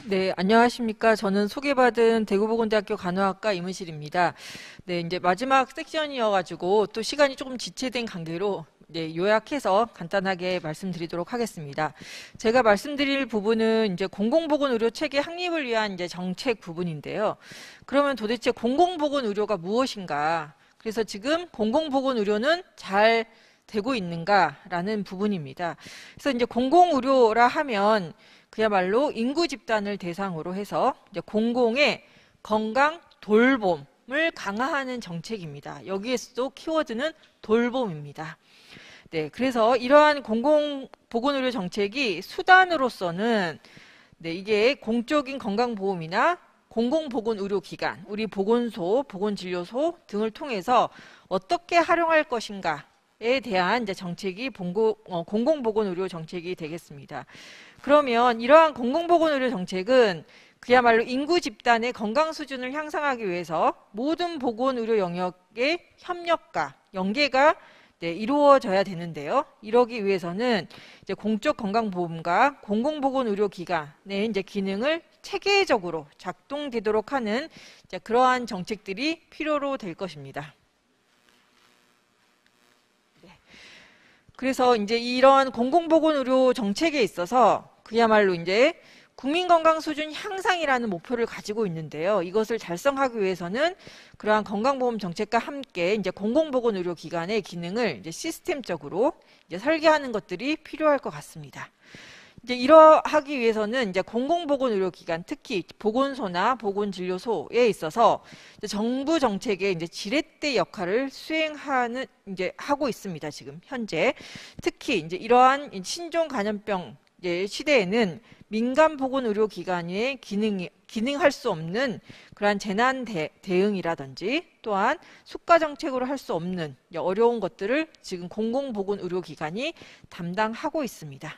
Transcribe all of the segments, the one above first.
네, 안녕하십니까. 저는 소개받은 대구보건대학교 간호학과 임은실입니다. 네, 이제 마지막 섹션이어가지고 또 시간이 조금 지체된 관계로 요약해서 간단하게 말씀드리도록 하겠습니다. 제가 말씀드릴 부분은 이제 공공보건의료 체계 확립을 위한 이제 정책 부분인데요. 그러면 도대체 공공보건의료가 무엇인가? 그래서 지금 공공보건의료는 잘 되고 있는가라는 부분입니다. 그래서 이제 공공의료라 하면 그야말로 인구 집단을 대상으로 해서 이제 공공의 건강 돌봄을 강화하는 정책입니다. 여기에서도 키워드는 돌봄입니다. 네, 그래서 이러한 공공보건의료 정책이 수단으로서는 이게 공적인 건강보험이나 공공보건의료기관, 우리 보건소, 보건진료소 등을 통해서 어떻게 활용할 것인가에 대한 이제 정책이 공공보건의료 정책이 되겠습니다. 그러면 이러한 공공보건의료 정책은 그야말로 인구 집단의 건강 수준을 향상하기 위해서 모든 보건의료 영역의 협력과 연계가 이루어져야 되는데요. 이러기 위해서는 이제 공적 건강보험과 공공보건의료기관의 이제 기능을 체계적으로 작동되도록 하는 이제 그러한 정책들이 필요로 될 것입니다. 그래서 이제 이런 공공보건의료 정책에 있어서 그야말로 이제 국민건강 수준 향상이라는 목표를 가지고 있는데요. 이것을 달성하기 위해서는 그러한 건강보험 정책과 함께 이제 공공보건의료 기관의 기능을 이제 시스템적으로 이제 설계하는 것들이 필요할 것 같습니다. 이제 이러하기 위해서는 이제 공공보건의료기관, 특히 보건소나 보건진료소에 있어서 이제 정부 정책의 이제 지렛대 역할을 수행하는 하고 있습니다. 지금 현재 특히 이제 이러한 신종 감염병 시대에는 민간 보건의료기관의 기능할 수 없는 그러한 재난 대응이라든지 또한 수가 정책으로 할 수 없는 어려운 것들을 지금 공공보건의료기관이 담당하고 있습니다.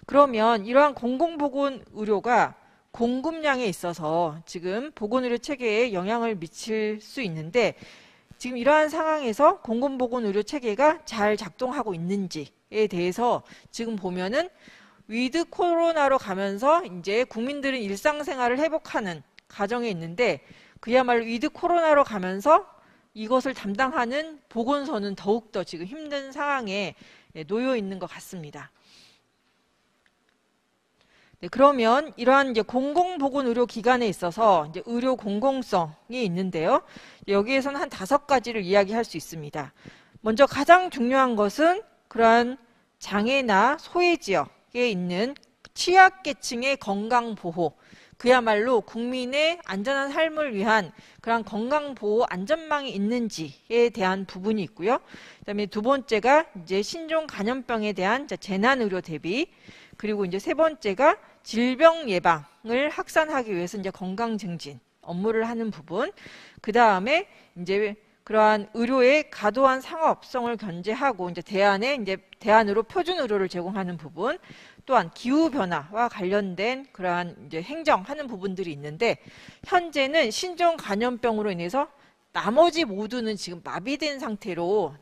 그러면 이러한 공공보건의료가 공급량에 있어서 지금 보건의료 체계에 영향을 미칠 수 있는데 지금 이러한 상황에서 공공보건의료 체계가 잘 작동하고 있는지에 대해서 지금 보면은 위드 코로나로 가면서 이제 국민들은 일상생활을 회복하는 과정에 있는데 그야말로 위드 코로나로 가면서 이것을 담당하는 보건소는 더욱더 지금 힘든 상황에 놓여 있는 것 같습니다. 그러면 이러한 이제 공공보건의료 기관에 있어서 이제 의료 공공성이 있는데요. 여기에서는 한 5가지를 이야기할 수 있습니다. 먼저 가장 중요한 것은 그러한 장애나 소외 지역에 있는 취약계층의 건강보호, 그야말로 국민의 안전한 삶을 위한 그런 건강보호 안전망이 있는지에 대한 부분이 있고요. 그다음에 두 번째가 이제 신종 감염병에 대한 재난의료 대비, 그리고 이제 세 번째가 질병 예방을 확산하기 위해서 이제 건강 증진 업무를 하는 부분. 그 다음에 이제 그러한 의료의 과도한 상업성을 견제하고 이제 대안으로 표준 의료를 제공하는 부분. 또한 기후 변화와 관련된 그러한 이제 행정하는 부분들이 있는데 현재는 신종 감염병으로 인해서 나머지 모두는 지금 마비된 상태로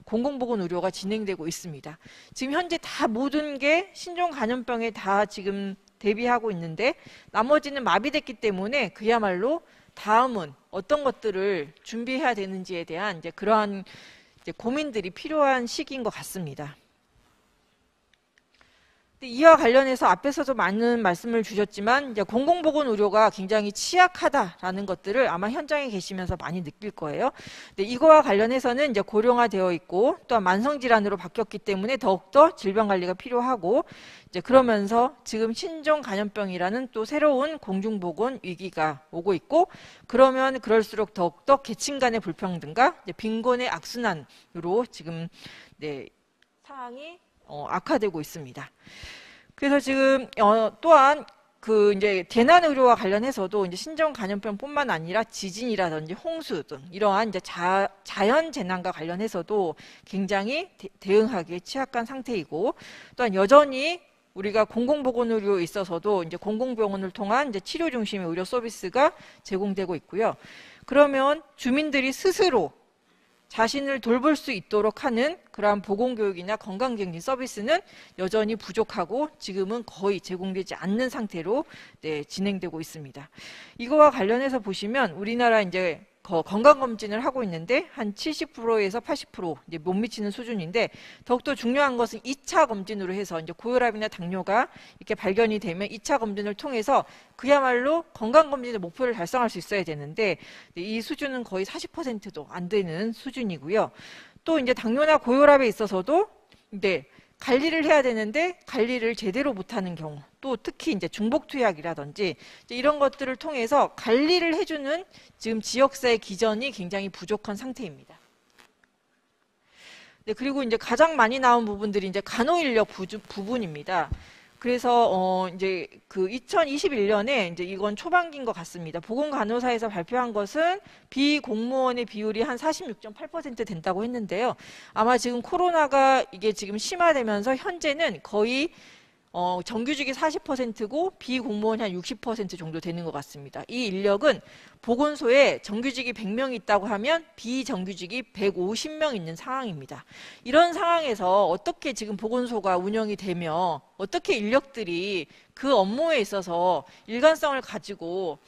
공공보건의료가 진행되고 있습니다. 지금 현재 다 모든 게 신종 감염병에 다 지금 대비하고 있는데 나머지는 마비됐기 때문에 그야말로 다음은 어떤 것들을 준비해야 되는지에 대한 그러한 고민들이 필요한 시기인 것 같습니다. 이와 관련해서 앞에서도 많은 말씀을 주셨지만 공공보건의료가 굉장히 취약하다라는 것들을 아마 현장에 계시면서 많이 느낄 거예요. 이거와 관련해서는 고령화되어 있고 또한 만성질환으로 바뀌었기 때문에 더욱더 질병관리가 필요하고 그러면서 지금 신종 감염병이라는 또 새로운 공중보건 위기가 오고 있고 그러면 그럴수록 더욱더 계층 간의 불평등과 빈곤의 악순환으로 지금 상황이 악화되고 있습니다. 그래서 지금 또한 재난 의료와 관련해서도 신종 감염병뿐만 아니라 지진이라든지 홍수 등 이러한 자연 재난과 관련해서도 굉장히 대응하기에 취약한 상태이고 또한 여전히 우리가 공공보건의료에 있어서도 공공병원을 통한 치료 중심의 의료 서비스가 제공되고 있고요. 그러면 주민들이 스스로 자신을 돌볼 수 있도록 하는 그러한 보건교육이나 건강증진 서비스는 여전히 부족하고 지금은 거의 제공되지 않는 상태로 진행되고 있습니다. 이거와 관련해서 보시면 우리나라 이제 건강검진을 하고 있는데 한 70%에서 80% 이제 못 미치는 수준인데, 더욱더 중요한 것은 2차 검진으로 해서 이제 고혈압이나 당뇨가 이렇게 발견이 되면 2차 검진을 통해서 그야말로 건강검진의 목표를 달성할 수 있어야 되는데 이 수준은 거의 40%도 안 되는 수준이고요. 또 이제 당뇨나 고혈압에 있어서도 이제 관리를 해야 되는데 관리를 제대로 못하는 경우, 또 특히 이제 중복투약이라든지 이런 것들을 통해서 관리를 해주는 지금 지역사회 기전이 굉장히 부족한 상태입니다. 네, 그리고 이제 가장 많이 나온 부분들이 이제 간호인력 부분입니다. 그래서 이제 그 2021년에 이제 이건 초반기인 것 같습니다. 보건간호사에서 발표한 것은 비공무원의 비율이 한 46.8% 된다고 했는데요. 아마 지금 코로나가 이게 지금 심화되면서 현재는 거의 정규직이 40%고 비공무원이 한 60% 정도 되는 것 같습니다. 이 인력은 보건소에 정규직이 100명 있다고 하면 비정규직이 150명 있는 상황입니다. 이런 상황에서 어떻게 지금 보건소가 운영이 되며 어떻게 인력들이 그 업무에 있어서 일관성을 가지고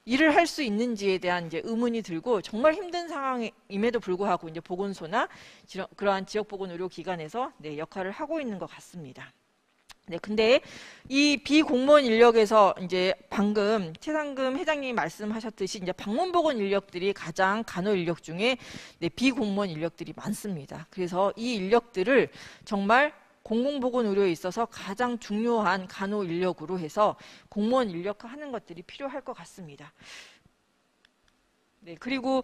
일을 할 수 있는지에 대한 이제 의문이 들고, 정말 힘든 상황임에도 불구하고 이제 보건소나 그러한 지역보건의료기관에서 역할을 하고 있는 것 같습니다. 네, 근데 이 비공무원 인력에서 이제 방금 최상금 회장님이 말씀하셨듯이 이제 방문보건 인력들이 가장 간호 인력 중에 비공무원 인력들이 많습니다. 그래서 이 인력들을 정말 공공보건 의료에 있어서 가장 중요한 간호 인력으로 해서 공무원 인력화하는 것들이 필요할 것 같습니다. 네, 그리고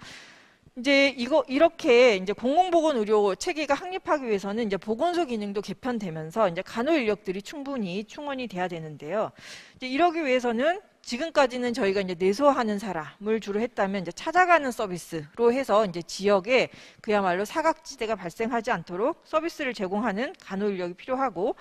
이제 이렇게 이제 공공보건 의료 체계가 확립하기 위해서는 이제 보건소 기능도 개편되면서 이제 간호 인력들이 충분히 충원이 돼야 되는데요. 이제 이러기 위해서는 지금까지는 저희가 이제 내소하는 사람을 주로 했다면 이제 찾아가는 서비스로 해서 이제 지역에 그야말로 사각지대가 발생하지 않도록 서비스를 제공하는 간호 인력이 필요하고,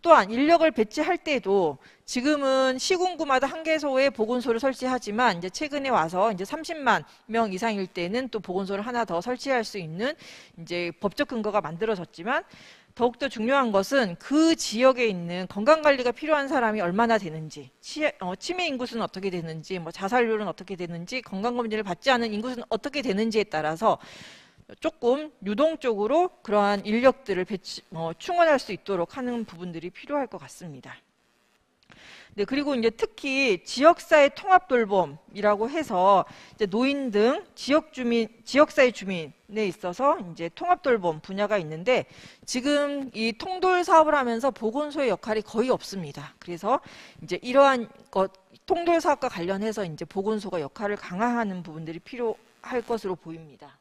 또한 인력을 배치할 때도 지금은 시군구마다 한 개소의 보건소를 설치하지만 이제 최근에 와서 이제 30만 명 이상일 때는 또 보건소를 하나 더 설치할 수 있는 이제 법적 근거가 만들어졌지만, 더욱더 중요한 것은 그 지역에 있는 건강관리가 필요한 사람이 얼마나 되는지, 치매 인구수는 어떻게 되는지, 뭐 자살률은 어떻게 되는지, 건강검진을 받지 않은 인구수는 어떻게 되는지에 따라서 조금 유동적으로 그러한 인력들을 충원할 수 있도록 하는 부분들이 필요할 것 같습니다. 네, 그리고 이제 특히 지역사회 통합 돌봄이라고 해서 이제 노인 등 지역사회 주민에 있어서 이제 통합 돌봄 분야가 있는데, 지금 이 통돌 사업을 하면서 보건소의 역할이 거의 없습니다. 그래서 이제 이러한 통돌 사업과 관련해서 이제 보건소가 역할을 강화하는 부분들이 필요할 것으로 보입니다.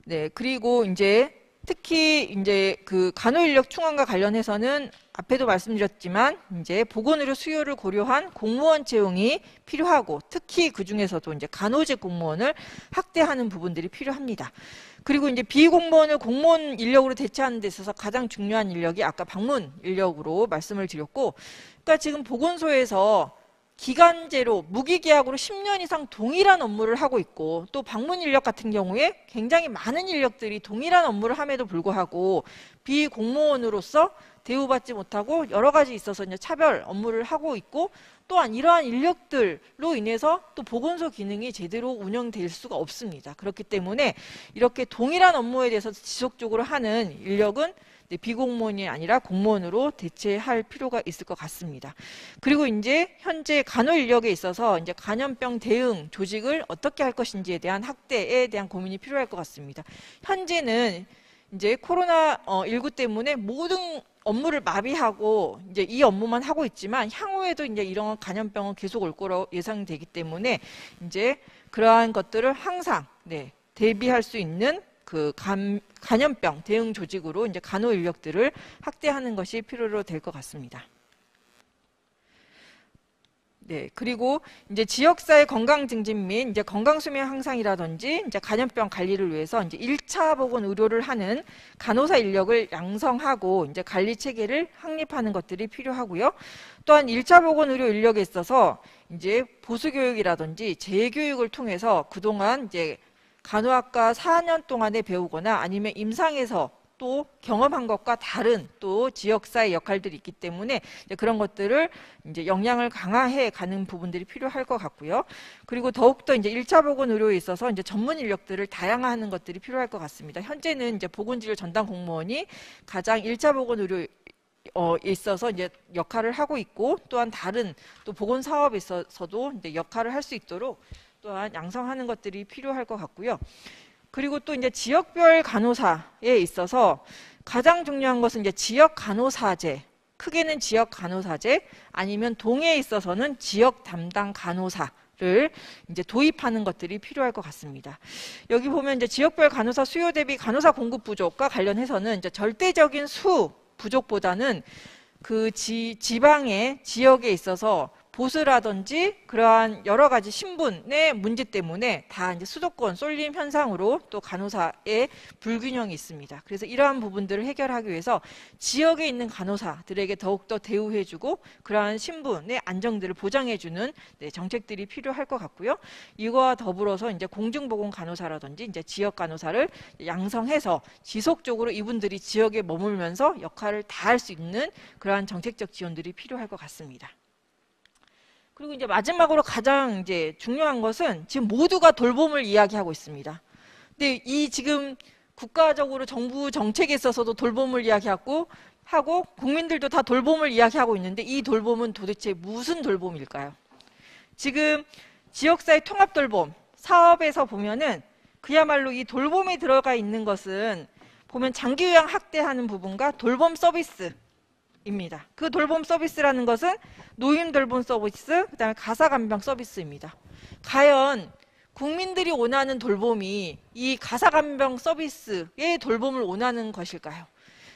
네, 그리고 이제 특히 이제 그 간호인력 충원과 관련해서는 앞에도 말씀드렸지만 이제 보건의료 수요를 고려한 공무원 채용이 필요하고, 특히 그 중에서도 이제 간호직 공무원을 확대하는 부분들이 필요합니다. 그리고 이제 비공무원을 공무원 인력으로 대체하는 데 있어서 가장 중요한 인력이 아까 방문 인력으로 말씀을 드렸고, 그러니까 지금 보건소에서 기간제로 무기계약으로 10년 이상 동일한 업무를 하고 있고, 또 방문 인력 같은 경우에 굉장히 많은 인력들이 동일한 업무를 함에도 불구하고 비공무원으로서 대우받지 못하고 여러 가지 있어서 이제 차별 업무를 하고 있고, 또한 이러한 인력들로 인해서 또 보건소 기능이 제대로 운영될 수가 없습니다. 그렇기 때문에 이렇게 동일한 업무에 대해서 지속적으로 하는 인력은 비공무원이 아니라 공무원으로 대체할 필요가 있을 것 같습니다. 그리고 이제 현재 간호 인력에 있어서 이제 간염병 대응 조직을 어떻게 할 것인지에 대한 확대에 대한 고민이 필요할 것 같습니다. 현재는 이제 코로나19 때문에 모든 업무를 마비하고 이제 이 업무만 하고 있지만, 향후에도 이제 이런 간염병은 계속 올 거로 예상되기 때문에 이제 그러한 것들을 항상 대비할 수 있는 그 간염병 대응 조직으로 이제 간호 인력들을 확대하는 것이 필요로 될 것 같습니다. 네, 그리고 이제 지역사회 건강 증진 및 이제 건강 수명 향상이라든지 이제 간염병 관리를 위해서 이제 1차 보건 의료를 하는 간호사 인력을 양성하고 이제 관리 체계를 확립하는 것들이 필요하고요. 또한 1차 보건 의료 인력에 있어서 이제 보수 교육이라든지 재교육을 통해서 그동안 이제 간호학과 4년 동안에 배우거나 아니면 임상에서 또 경험한 것과 다른 또 지역사회 역할들이 있기 때문에 이제 그런 것들을 이제 역량을 강화해 가는 부분들이 필요할 것 같고요. 그리고 더욱더 이제 1차 보건 의료에 있어서 이제 전문 인력들을 다양화하는 것들이 필요할 것 같습니다. 현재는 이제 보건진료 전담 공무원이 가장 1차 보건 의료 있어서 이제 역할을 하고 있고, 또한 다른 또 보건 사업에 있어서도 이제 역할을 할 수 있도록 또한 양성하는 것들이 필요할 것 같고요. 그리고 또 이제 지역별 간호사에 있어서 가장 중요한 것은 이제 지역 간호사제, 크게는 지역 간호사제, 아니면 동에 있어서는 지역 담당 간호사를 이제 도입하는 것들이 필요할 것 같습니다. 여기 보면 이제 지역별 간호사 수요 대비 간호사 공급 부족과 관련해서는 이제 절대적인 수 부족보다는 그 지방의 지역에 있어서 보수라든지 그러한 여러 가지 신분의 문제 때문에 다 이제 수도권 쏠림 현상으로 또 간호사의 불균형이 있습니다. 그래서 이러한 부분들을 해결하기 위해서 지역에 있는 간호사들에게 더욱더 대우해주고 그러한 신분의 안정들을 보장해주는 정책들이 필요할 것 같고요. 이거와 더불어서 이제 공중보건 간호사라든지 이제 지역 간호사를 양성해서 지속적으로 이분들이 지역에 머물면서 역할을 다할 수 있는 그러한 정책적 지원들이 필요할 것 같습니다. 그리고 이제 마지막으로 가장 이제 중요한 것은 지금 모두가 돌봄을 이야기하고 있습니다. 근데 이 지금 국가적으로 정부 정책에 있어서도 돌봄을 이야기하고 국민들도 다 돌봄을 이야기하고 있는데 이 돌봄은 도대체 무슨 돌봄일까요? 지금 지역사회 통합 돌봄 사업에서 보면은 그야말로 이 돌봄에 들어가 있는 것은 보면 장기요양 학대하는 부분과 돌봄 서비스 입니다. 그 돌봄 서비스라는 것은 노인 돌봄 서비스, 그다음에 가사 간병 서비스입니다. 과연 국민들이 원하는 돌봄이 이 가사 간병 서비스의 돌봄을 원하는 것일까요?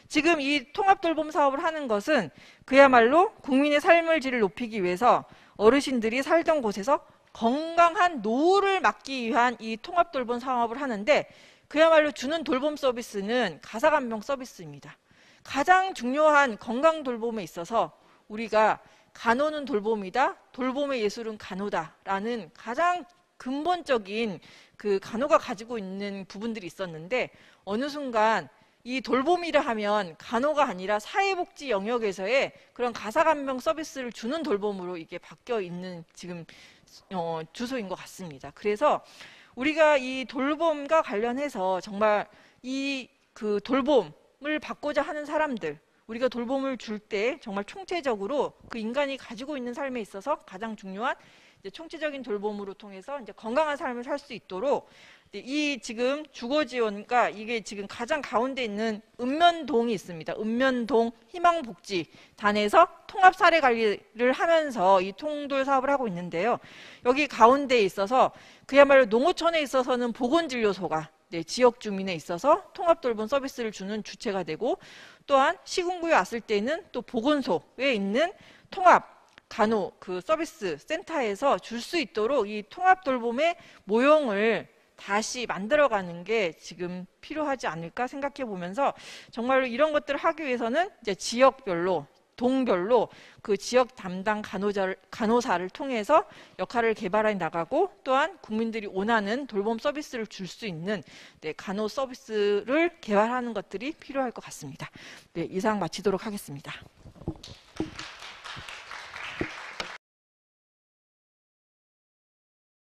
지금 이 통합 돌봄 사업을 하는 것은 그야말로 국민의 삶의 질을 높이기 위해서 어르신들이 살던 곳에서 건강한 노후를 막기 위한 이 통합 돌봄 사업을 하는데, 그야말로 주는 돌봄 서비스는 가사 간병 서비스입니다. 가장 중요한 건강 돌봄에 있어서 우리가 간호는 돌봄이다, 돌봄의 예술은 간호다라는 가장 근본적인 그 간호가 가지고 있는 부분들이 있었는데, 어느 순간 이 돌봄이라 하면 간호가 아니라 사회복지 영역에서의 그런 가사간병 서비스를 주는 돌봄으로 이게 바뀌어 있는 지금 주소인 것 같습니다. 그래서 우리가 이 돌봄과 관련해서 정말 이 그 돌봄을 받고자 하는 사람들, 우리가 돌봄을 줄 때 정말 총체적으로 그 인간이 가지고 있는 삶에 있어서 가장 중요한 이제 총체적인 돌봄으로 통해서 이제 건강한 삶을 살 수 있도록 이 지금 주거 지원과 이게 지금 가장 가운데 있는 읍면동이 있습니다. 읍면동 희망복지단에서 통합 사례 관리를 하면서 이 통돌 사업을 하고 있는데요. 여기 가운데에 있어서 그야말로 농어촌에 있어서는 보건진료소가 지역 주민에 있어서 통합 돌봄 서비스를 주는 주체가 되고, 또한 시군구에 왔을 때는 또 보건소에 있는 통합 간호 그 서비스 센터에서 줄 수 있도록 이 통합 돌봄의 모형을 다시 만들어가는 게 지금 필요하지 않을까 생각해 보면서, 정말로 이런 것들을 하기 위해서는 이제 지역별로 동별로 그 지역 담당 간호사를 통해서 역할을 개발해 나가고, 또한 국민들이 원하는 돌봄 서비스를 줄 수 있는 간호 서비스를 개발하는 것들이 필요할 것 같습니다. 네, 이상 마치도록 하겠습니다.